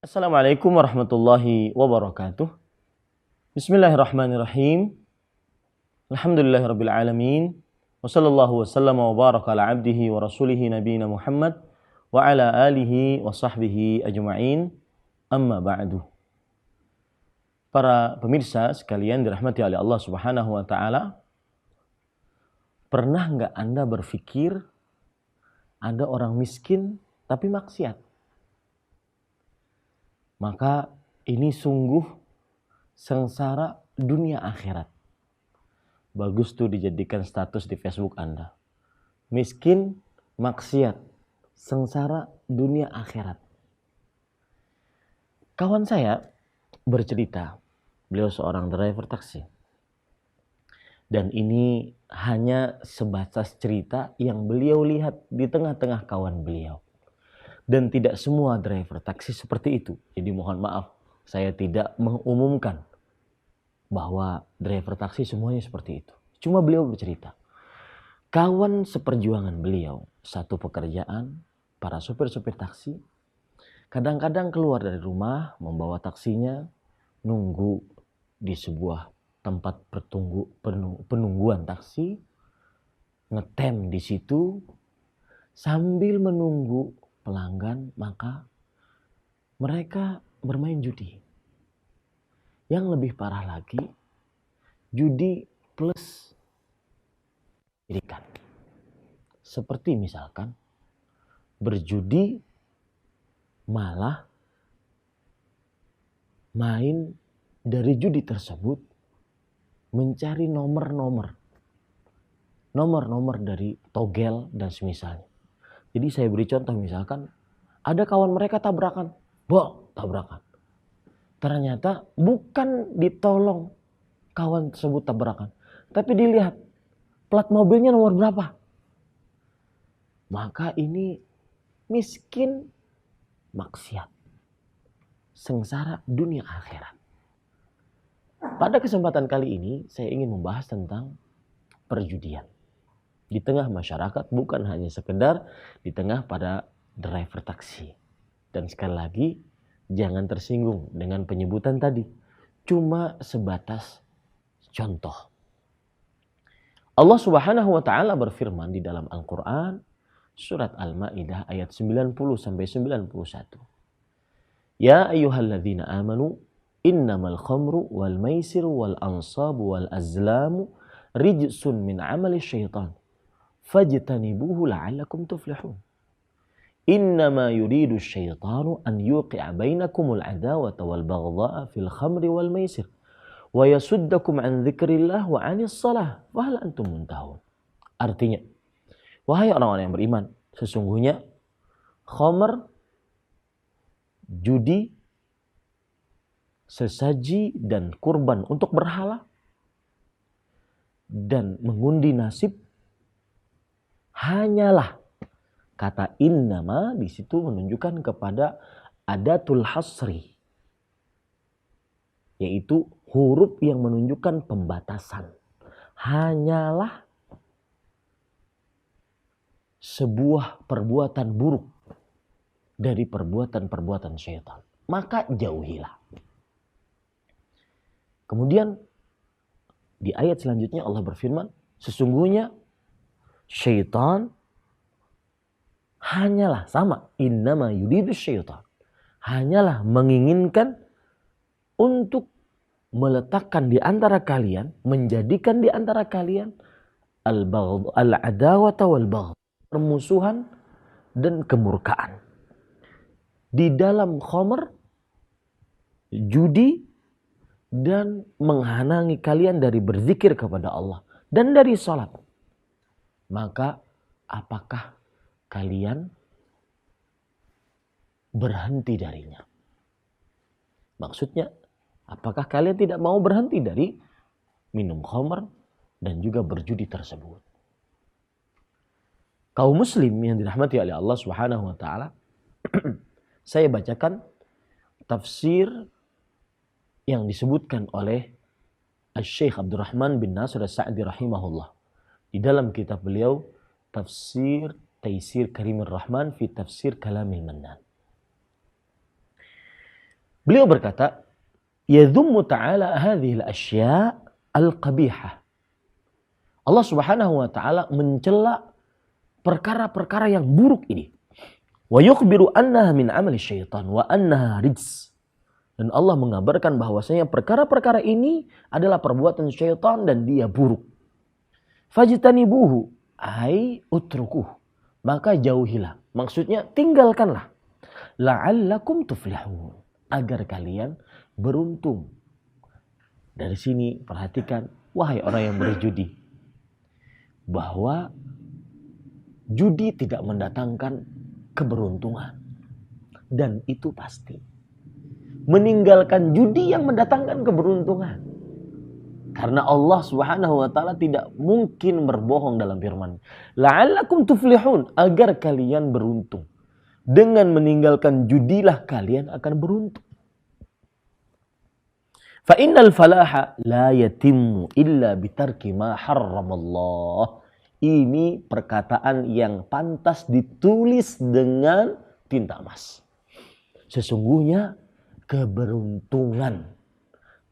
Assalamualaikum warahmatullahi wabarakatuh. Bismillahirrahmanirrahim. Alhamdulillahirabbil alamin. Wa sallallahu wa baraka ala abdihi wa rasulihi nabiyina Muhammad wa ala alihi wa sahbihi ajma'in. Amma ba'du. Para pemirsa sekalian dirahmati oleh Allah Subhanahu wa taala, pernah nggak Anda berpikir ada orang miskin tapi maksiat? Maka ini sungguh sengsara dunia akhirat. Bagus tuh dijadikan status di Facebook Anda. Miskin, maksiat, sengsara dunia akhirat. Kawan saya bercerita, beliau seorang driver taksi. Dan ini hanya sebatas cerita yang beliau lihat di tengah-tengah kawan beliau. Dan tidak semua driver taksi seperti itu. Jadi mohon maaf, saya tidak mengumumkan bahwa driver taksi semuanya seperti itu. Cuma beliau bercerita. Kawan seperjuangan beliau, satu pekerjaan, para supir-supir taksi, kadang-kadang keluar dari rumah, membawa taksinya, nunggu di sebuah tempat penungguan taksi, ngetem di situ, sambil menunggu pelanggan, maka mereka bermain judi. Yang lebih parah lagi, judi plus pendidikan. Seperti misalkan berjudi malah main dari judi tersebut mencari nomor-nomor dari togel dan semisalnya. Jadi saya beri contoh, misalkan ada kawan mereka tabrakan. Tabrakan. Ternyata bukan ditolong kawan tersebut tabrakan, tapi dilihat plat mobilnya nomor berapa. Maka ini miskin maksiat. Sengsara dunia akhirat. Pada kesempatan kali ini saya ingin membahas tentang perjudian di tengah masyarakat, bukan hanya sekedar di tengah pada driver taksi. Dan sekali lagi, jangan tersinggung dengan penyebutan tadi. Cuma sebatas contoh. Allah Subhanahu wa taala berfirman di dalam Al-Qur'an surat Al-Maidah ayat 90 sampai 91. Ya ayyuhalladzina amanu innamal khamru wal maisiru wal ansabu wal azlamu rijsun min amali syaitan fajtanibuhu la'allakum tuflihun. Innama yuridu syaitanu an yuqi'a bainakumul adawata wal baghdha'a fil khamri wal maisir wa yasuddakum an dzikrillah wa 'anis shalah fa hal antum muntahun. Artinya, wahai orang-orang yang beriman, sesungguhnya khamr, judi, sesaji dan kurban untuk berhala dan mengundi nasib hanyalah, kata innama di situ menunjukkan kepada adatul hasri, yaitu huruf yang menunjukkan pembatasan. Hanyalah sebuah perbuatan buruk dari perbuatan-perbuatan syaitan. Maka jauhilah. Kemudian di ayat selanjutnya Allah berfirman, sesungguhnya syaitan hanyalah sama, innama yuridu syaitan, hanyalah menginginkan untuk meletakkan di antara kalian, menjadikan di antara kalian al-adawata wal baghdha, permusuhan dan kemurkaan. Di dalam khamr, judi, dan menghalangi kalian dari berzikir kepada Allah dan dari salat. Maka apakah kalian berhenti darinya? Maksudnya, apakah kalian tidak mau berhenti dari minum khamr dan juga berjudi tersebut? Kaum muslim yang dirahmati oleh Allah Subhanahu wa taala, saya bacakan tafsir yang disebutkan oleh Syekh Abdurrahman bin Nasir As-Sa'di rahimahullah. Di dalam kitab beliau, Tafsir Taisir Karimur Rahman fi Tafsir Kalamil Mannan. Beliau berkata, yadhummu ta'ala hadhihi al-asya' al-qabihah. Allah Subhanahu wa taala mencela perkara-perkara yang buruk ini. Wa yukhbiru annaha min amali syaitan wa annaha rijs. Dan Allah mengabarkan bahwasanya perkara-perkara ini adalah perbuatan syaitan dan dia buruk. Fajtanibuhu ai utrukuh. Maka jauhilah. Maksudnya tinggalkanlah. La'allakum tuflihun. Agar kalian beruntung. Dari sini perhatikan, wahai orang yang berjudi, bahwa judi tidak mendatangkan keberuntungan. Dan itu pasti. Meninggalkan judi yang mendatangkan keberuntungan. Karena Allah Subhanahu wa taala tidak mungkin berbohong dalam firman. La'allakum tuflihun, agar kalian beruntung. Dengan meninggalkan judilah kalian akan beruntung. Fa innal falaha la yatimmu illa bitarki ma harramallah. Ini perkataan yang pantas ditulis dengan tinta emas. Sesungguhnya keberuntungan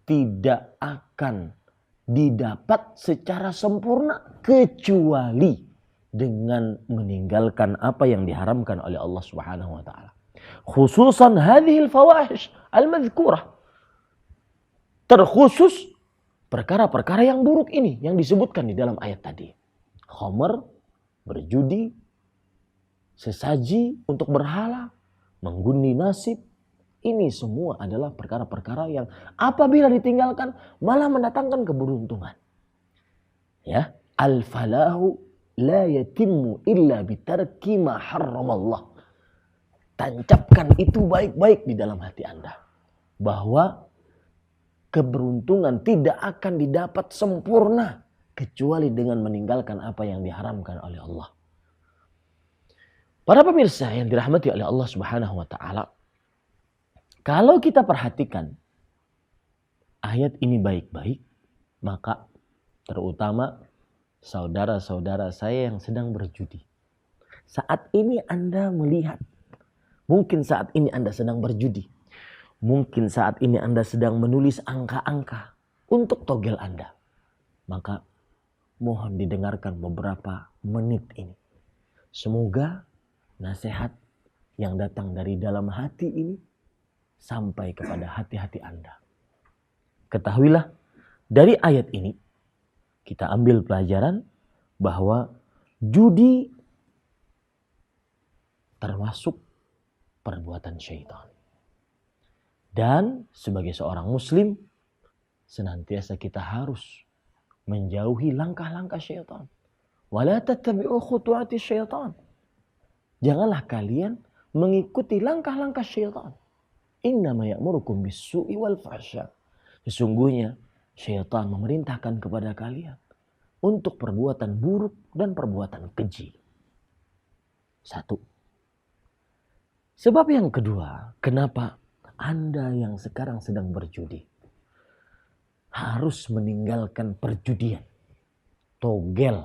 tidak akan didapat secara sempurna kecuali dengan meninggalkan apa yang diharamkan oleh Allah Subhanahu wa taala. Khususan hadhil fawahish al-madhkurah. Terkhusus perkara-perkara yang buruk ini yang disebutkan di dalam ayat tadi. Khamr, berjudi, sesaji untuk berhala, mengundi nasib. Ini semua adalah perkara-perkara yang apabila ditinggalkan malah mendatangkan keberuntungan. Ya, al-falahu la yatimmu illa bitarki ma harramallah. Tancapkan itu baik-baik di dalam hati Anda. Bahwa keberuntungan tidak akan didapat sempurna kecuali dengan meninggalkan apa yang diharamkan oleh Allah. Para pemirsa yang dirahmati oleh Allah Subhanahu wa taala, kalau kita perhatikan ayat ini baik-baik, maka terutama saudara-saudara saya yang sedang berjudi. Saat ini Anda melihat, mungkin saat ini Anda sedang berjudi. Mungkin saat ini Anda sedang menulis angka-angka untuk togel Anda. Maka mohon didengarkan beberapa menit ini. Semoga nasihat yang datang dari dalam hati ini sampai kepada hati-hati Anda. Ketahuilah, dari ayat ini kita ambil pelajaran bahwa judi termasuk perbuatan syaitan. Dan sebagai seorang muslim, senantiasa kita harus menjauhi langkah-langkah syaitan. Wala tattabi'u khutuwati syaitan. Janganlah kalian mengikuti langkah-langkah syaitan. Innama ya'murukum bis-su'i wal fahsya. Sesungguhnya syaitan memerintahkan kepada kalian untuk perbuatan buruk dan perbuatan keji. Satu. Sebab yang kedua, kenapa Anda yang sekarang sedang berjudi harus meninggalkan perjudian. Togel.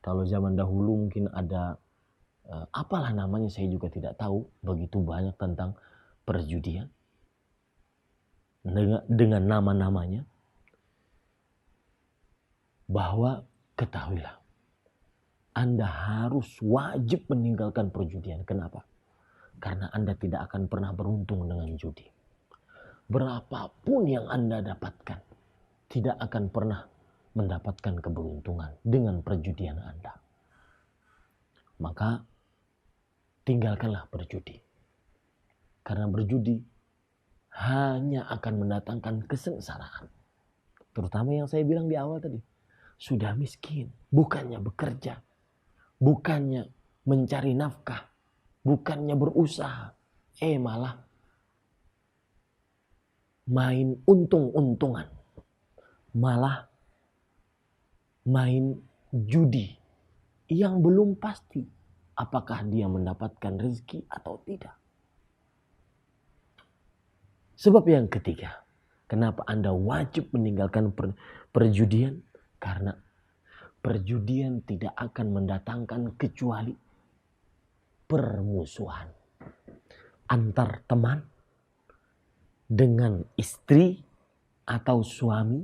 Kalau zaman dahulu mungkin ada apalah namanya, saya juga tidak tahu begitu banyak tentang perjudian dengan nama-namanya, bahwa ketahuilah Anda harus wajib meninggalkan perjudian. Kenapa? Karena Anda tidak akan pernah beruntung dengan judi. Berapapun yang Anda dapatkan, tidak akan pernah mendapatkan keberuntungan dengan perjudian Anda. Maka tinggalkanlah berjudi. Karena berjudi hanya akan mendatangkan kesengsaraan. Terutama yang saya bilang di awal tadi. Sudah miskin, bukannya bekerja, bukannya mencari nafkah, bukannya berusaha, malah main untung-untungan, malah main judi yang belum pasti apakah dia mendapatkan rezeki atau tidak. Sebab yang ketiga, kenapa Anda wajib meninggalkan perjudian? Karena perjudian tidak akan mendatangkan kecuali permusuhan antar teman, dengan istri atau suami,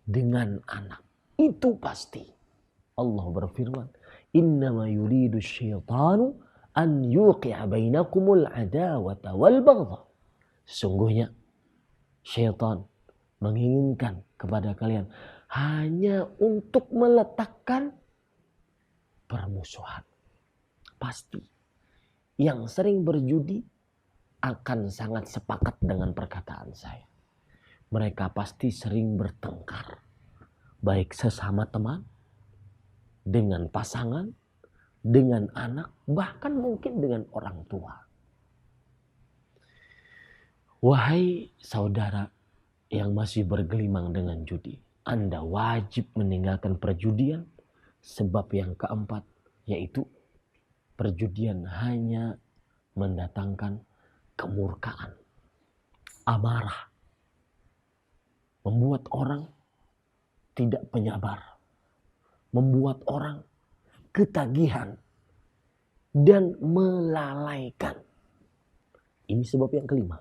dengan anak. Itu pasti. Allah berfirman, innama yuridu syaitanu an yuqi'a bainakumul adawata wal baghdha. Sesungguhnya syaitan menginginkan kepada kalian hanya untuk meletakkan permusuhan. Pasti yang sering berjudi akan sangat sepakat dengan perkataan saya. Mereka pasti sering bertengkar, baik sesama teman, dengan pasangan, dengan anak, bahkan mungkin dengan orang tua. Wahai saudara yang masih bergelimang dengan judi, Anda wajib meninggalkan perjudian. Sebab yang keempat, yaitu perjudian hanya mendatangkan kemurkaan, amarah, membuat orang tidak penyabar, membuat orang ketagihan dan melalaikan. Ini sebab yang kelima.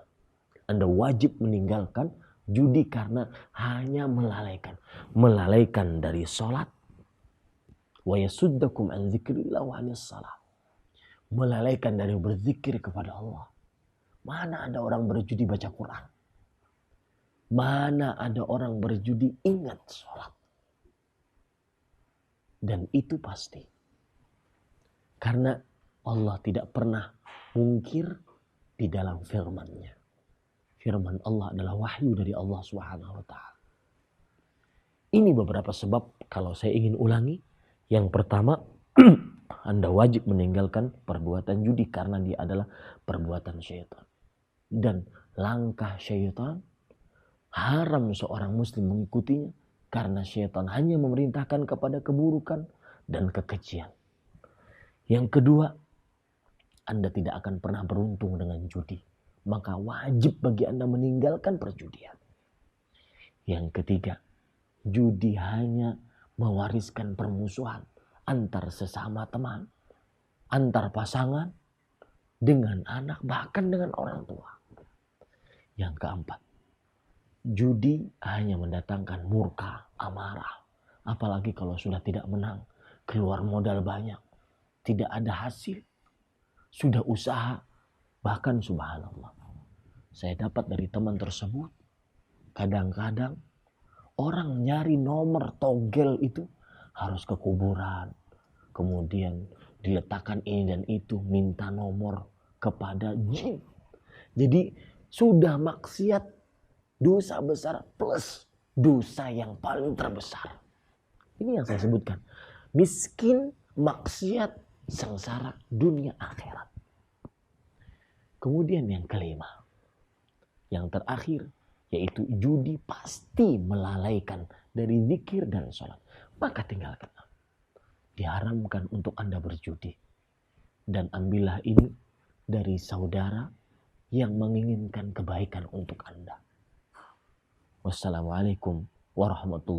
Anda wajib meninggalkan judi karena hanya melalaikan. Melalaikan dari sholat. Wa yasuddakum an dzikrillah wa anis salat. Melalaikan dari berzikir kepada Allah. Mana ada orang berjudi baca Quran? Mana ada orang berjudi ingat sholat? Dan itu pasti. Karena Allah tidak pernah mungkir di dalam firman-Nya. Firman Allah adalah wahyu dari Allah Subhanahu wa taala. Ini beberapa sebab kalau saya ingin ulangi. Yang pertama, Anda wajib meninggalkan perbuatan judi karena dia adalah perbuatan syaitan. Dan langkah syaitan haram seorang muslim mengikutinya karena syaitan hanya memerintahkan kepada keburukan dan kekejian. Yang kedua, Anda tidak akan pernah beruntung dengan judi. Maka wajib bagi Anda meninggalkan perjudian. Yang ketiga, judi hanya mewariskan permusuhan antar sesama teman, antar pasangan, dengan anak, bahkan dengan orang tua. Yang keempat, judi hanya mendatangkan murka, amarah. Apalagi kalau sudah tidak menang, keluar modal banyak, tidak ada hasil, sudah usaha, bahkan subhanallah. Saya dapat dari teman tersebut, kadang-kadang orang nyari nomor togel itu harus ke kuburan. Kemudian diletakkan ini dan itu, minta nomor kepada jin. Jadi sudah maksiat dosa besar plus dosa yang paling terbesar. Ini yang saya sebutkan. Miskin, maksiat, sengsara dunia akhirat. Kemudian yang kelima, yang terakhir, yaitu judi pasti melalaikan dari zikir dan sholat. Maka tinggalkan. Diharamkan untuk Anda berjudi. Dan ambillah ini dari saudara yang menginginkan kebaikan untuk Anda. Wassalamualaikum warahmatullahi wabarakatuh.